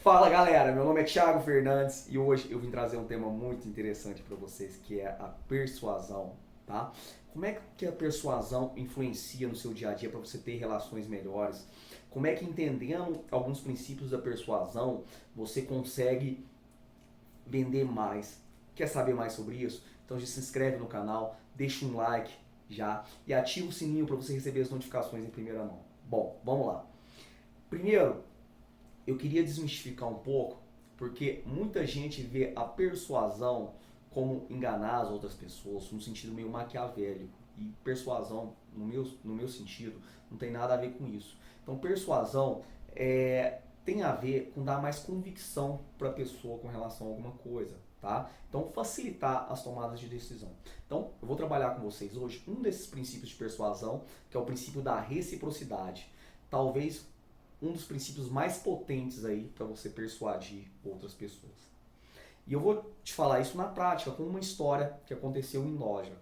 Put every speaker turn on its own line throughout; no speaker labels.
Fala galera, meu nome é Thiago Fernandes e hoje eu vim trazer um tema muito interessante para vocês que é a persuasão, tá? Como é que a persuasão influencia no seu dia a dia para você ter relações melhores? Como é que entendendo alguns princípios da persuasão você consegue vender mais? Quer saber mais sobre isso? Então já se inscreve no canal, deixa um like já e ativa o sininho para você receber as notificações em primeira mão. Bom, vamos lá. Primeiro, eu queria desmistificar um pouco, porque muita gente vê a persuasão como enganar as outras pessoas, no sentido meio maquiavélico. E persuasão, no meu sentido, não tem nada a ver com isso. Então, persuasão tem a ver com dar mais convicção para a pessoa com relação a alguma coisa. Tá? Então, facilitar as tomadas de decisão. Então, eu vou trabalhar com vocês hoje um desses princípios de persuasão, que é o princípio da reciprocidade. Talvez um dos princípios mais potentes aí para você persuadir outras pessoas. E eu vou te falar isso na prática com uma história que aconteceu em loja.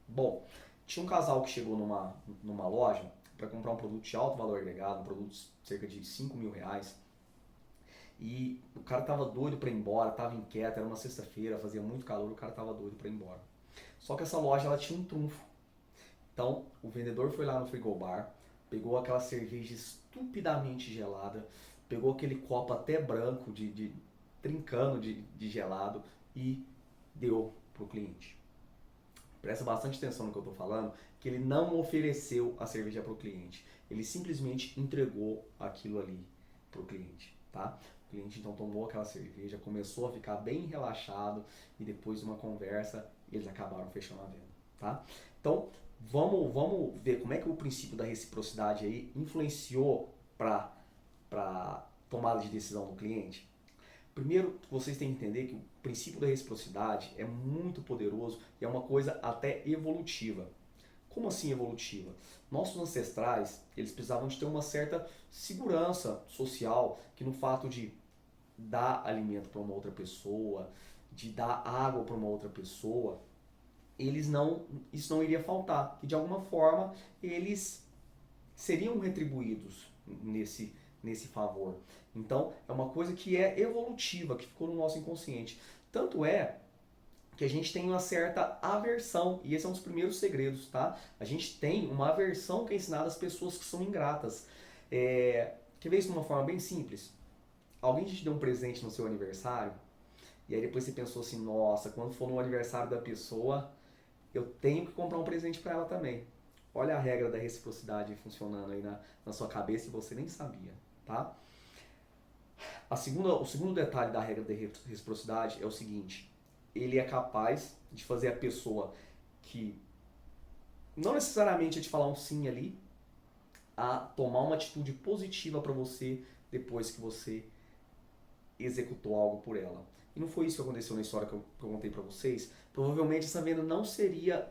Bom, tinha um casal que chegou numa loja para comprar um produto de alto valor agregado, um produto de cerca de R$ 5.000. E o cara tava doido para ir embora, tava inquieto, era uma sexta-feira, fazia muito calor, o cara tava doido para ir embora. Só que essa loja ela tinha um trunfo. Então, o vendedor foi lá no frigobar, pegou aquela cerveja estupidamente gelada, pegou aquele copo até branco, trincando de gelado e deu pro cliente. Presta bastante atenção no que eu estou falando, que ele não ofereceu a cerveja para o cliente. Ele simplesmente entregou aquilo ali para o cliente, tá? O cliente então tomou aquela cerveja, começou a ficar bem relaxado e depois de uma conversa eles acabaram fechando a venda, tá? Então vamos ver como é que o princípio da reciprocidade aí influenciou para tomada de decisão do cliente. Primeiro, vocês têm que entender que o princípio da reciprocidade é muito poderoso e é uma coisa até evolutiva. Como assim evolutiva? Nossos ancestrais, eles precisavam de ter uma certa segurança social, que no fato de dar alimento para uma outra pessoa, de dar água para uma outra pessoa, isso não iria faltar. E de alguma forma, eles seriam retribuídos nesse favor. Então, é uma coisa que é evolutiva, que ficou no nosso inconsciente. Tanto é que a gente tem uma certa aversão, e esse é um dos primeiros segredos, tá? A gente tem uma aversão que é ensinada às pessoas que são ingratas. Quer ver isso de uma forma bem simples? Alguém te deu um presente no seu aniversário, e aí depois você pensou assim, nossa, quando for no aniversário da pessoa, eu tenho que comprar um presente para ela também. Olha a regra da reciprocidade funcionando aí na sua cabeça e você nem sabia, tá? O segundo detalhe da regra da reciprocidade é o seguinte: ele é capaz de fazer a pessoa que não necessariamente é te falar um sim ali, a tomar uma atitude positiva para você depois que você executou algo por ela. E não foi isso que aconteceu na história que eu contei para vocês. Provavelmente essa venda não seria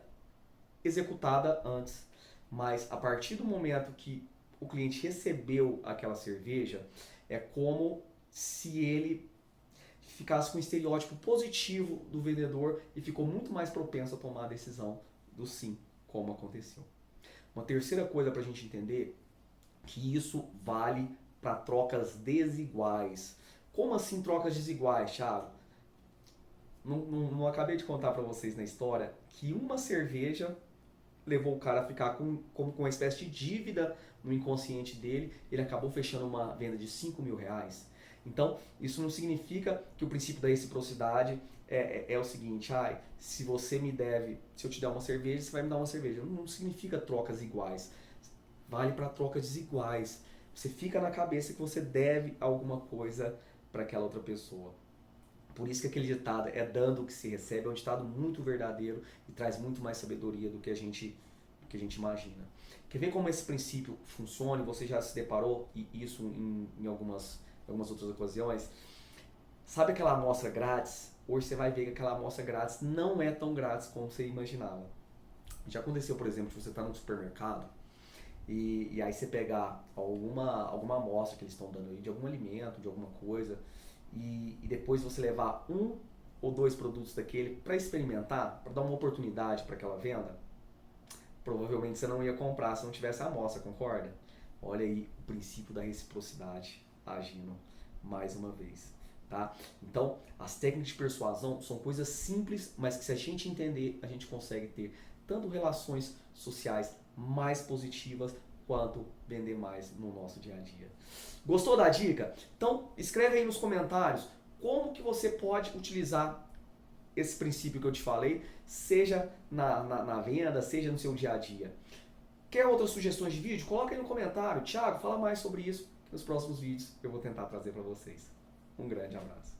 executada antes, mas a partir do momento que o cliente recebeu aquela cerveja, é como se ele ficasse com um estereótipo positivo do vendedor e ficou muito mais propenso a tomar a decisão do sim, como aconteceu. Uma terceira coisa para a gente entender que isso vale para trocas desiguais. Como assim trocas desiguais, Thiago? Não acabei de contar para vocês na história que uma cerveja levou o cara a ficar com uma espécie de dívida no inconsciente dele, ele acabou fechando uma venda de R$ 5.000. Então, isso não significa que o princípio da reciprocidade é o seguinte, se você me deve, se eu te der uma cerveja, você vai me dar uma cerveja. Não significa trocas iguais, vale para trocas desiguais. Você fica na cabeça que você deve alguma coisa para aquela outra pessoa. Por isso que aquele ditado é dando o que se recebe, é um ditado muito verdadeiro e traz muito mais sabedoria do que a gente imagina. Quer ver como esse princípio funciona? Você já se deparou isso em algumas outras ocasiões? Sabe aquela amostra grátis? Hoje você vai ver que aquela amostra grátis não é tão grátis como você imaginava. Já aconteceu, por exemplo, de você estar num supermercado e aí você pegar alguma amostra que eles estão dando aí de algum alimento, de alguma coisa, e depois você levar um ou dois produtos daquele para experimentar, para dar uma oportunidade para aquela venda, provavelmente você não ia comprar se não tivesse a amostra, concorda? Olha aí o princípio da reciprocidade agindo mais uma vez, tá? Então, as técnicas de persuasão são coisas simples, mas que se a gente entender, a gente consegue ter tanto relações sociais mais positivas, quanto vender mais no nosso dia a dia. Gostou da dica? Então, escreve aí nos comentários como que você pode utilizar esse princípio que eu te falei, seja na venda, seja no seu dia a dia. Quer outras sugestões de vídeo? Coloca aí no comentário. Thiago, fala mais sobre isso nos próximos vídeos que eu vou tentar trazer para vocês. Um grande abraço.